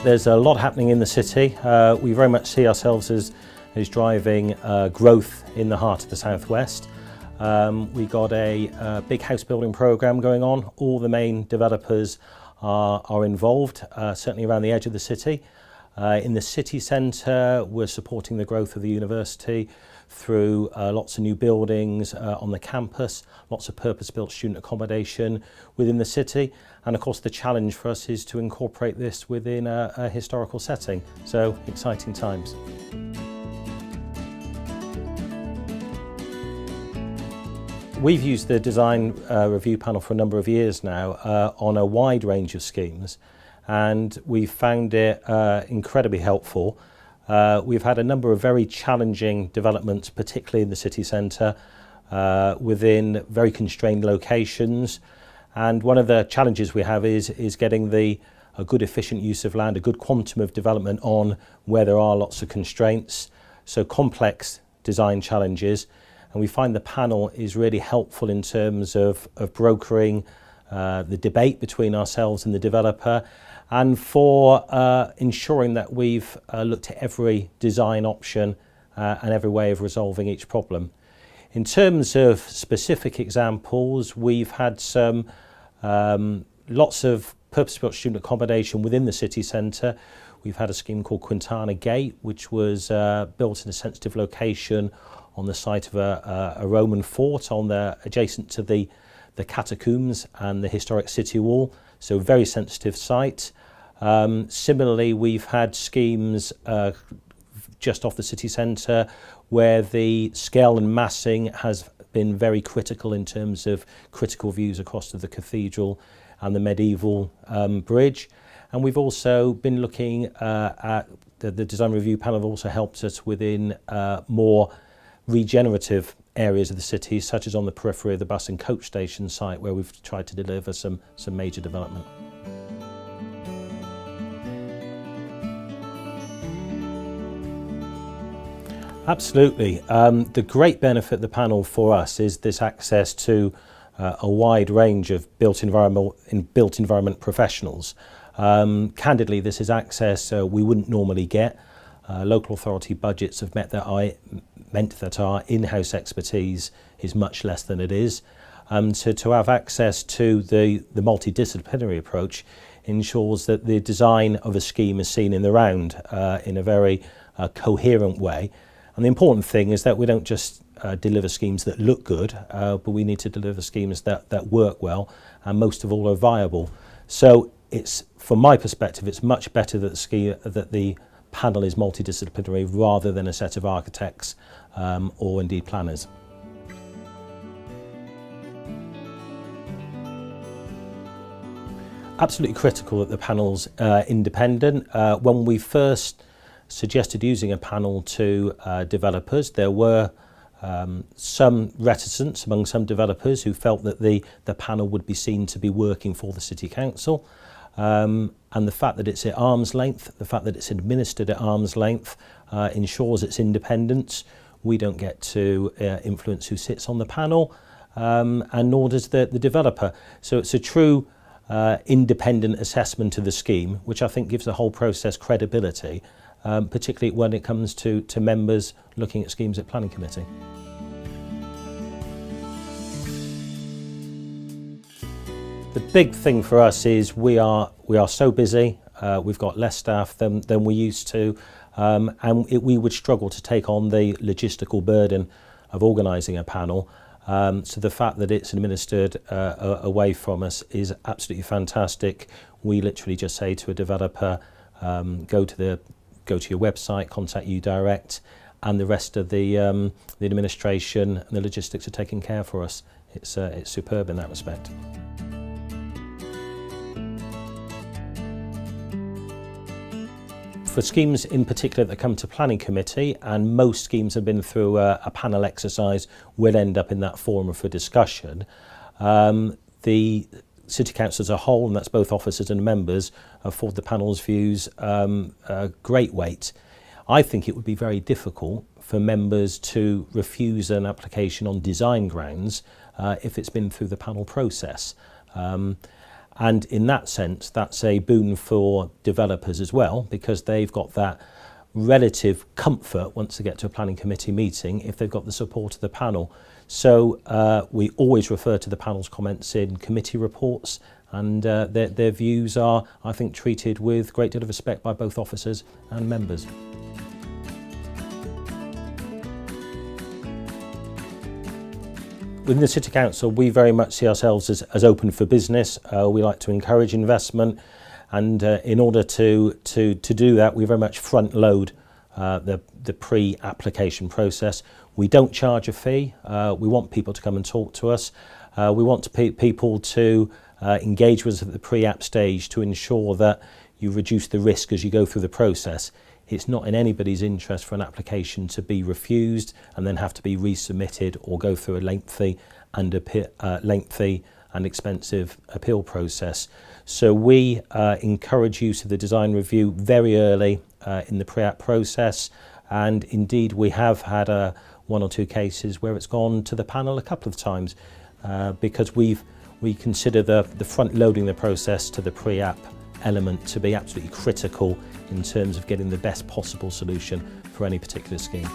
There's a lot happening in the city. We very much see ourselves as driving growth in the heart of the southwest. We got a big house building programme going on. All the main developers are involved, certainly around the edge of the city. In the city centre, we're supporting the growth of the university through lots of new buildings on the campus, lots of purpose-built student accommodation within the city. And of course the challenge for us is to incorporate this within a historical setting. So exciting times. We've used the design review panel for a number of years now on a wide range of schemes, and we've found it incredibly helpful. We've had a number of very challenging developments, particularly in the city centre, within very constrained locations. And one of the challenges we have is getting a good efficient use of land, a good quantum of development on where there are lots of constraints, so complex design challenges. And we find the panel is really helpful in terms of brokering the debate between ourselves and the developer, and for ensuring that we've looked at every design option and every way of resolving each problem. In terms of specific examples, we've had some lots of purpose-built student accommodation within the city centre. We've had a scheme called Quintana Gate, which was built in a sensitive location on the site of a Roman fort adjacent to the catacombs and the historic city wall, so very sensitive site. Similarly, we've had schemes just off the city centre where the scale and massing has been very critical in terms of critical views across to the cathedral and the medieval bridge. And we've also been looking at the design review panel have also helped us within more regenerative areas of the city, such as on the periphery of the bus and coach station site, where we've tried to deliver some major development. Absolutely. The great benefit of the panel for us is this access to a wide range of built environment professionals. Candidly, this is access we wouldn't normally get. Local authority budgets have meant that our in-house expertise is much less than it is. So to have access to the multidisciplinary approach ensures that the design of a scheme is seen in the round in a very coherent way. And the important thing is that we don't just deliver schemes that look good, but we need to deliver schemes that work well and most of all are viable. So from my perspective, it's much better that the panel is multidisciplinary rather than a set of architects or indeed planners. Absolutely critical that the panel's independent. When we first suggested using a panel to developers, there were some reticence among some developers who felt that the panel would be seen to be working for the City Council. And the fact that it's at arm's length, the fact that it's administered at arm's length ensures its independence. We don't get to influence who sits on the panel, and nor does the developer. So it's a true independent assessment of the scheme, which I think gives the whole process credibility, particularly when it comes to members looking at schemes at planning committee. The big thing for us is we are so busy. We've got less staff than we used to, and we would struggle to take on the logistical burden of organising a panel. So the fact that it's administered away from us is absolutely fantastic. We literally just say to a developer, go to your website, contact you direct, and the rest of the administration and the logistics are taken care for us. It's superb in that respect. For schemes in particular that come to planning committee, and most schemes have been through a panel exercise, will end up in that forum for discussion. The City Council as a whole, and that's both officers and members, afford the panel's views great weight. I think it would be very difficult for members to refuse an application on design grounds if it's been through the panel process. And in that sense, that's a boon for developers as well, because they've got that relative comfort once they get to a planning committee meeting if they've got the support of the panel. So we always refer to the panel's comments in committee reports, and their views are, I think, treated with great deal of respect by both officers and members. Within the City Council, we very much see ourselves as open for business. We like to encourage investment, and in order to do that, we very much front load the pre-application process. We don't charge a fee. We want people to come and talk to us. We want people to engage with us at the pre-app stage to ensure that you reduce the risk as you go through the process. It's not in anybody's interest for an application to be refused and then have to be resubmitted or go through a lengthy and expensive appeal process. So we encourage use of the design review very early in the pre-app process, and indeed we have had one or two cases where it's gone to the panel a couple of times because we consider the front loading the process to the pre-app element to be absolutely critical in terms of getting the best possible solution for any particular scheme.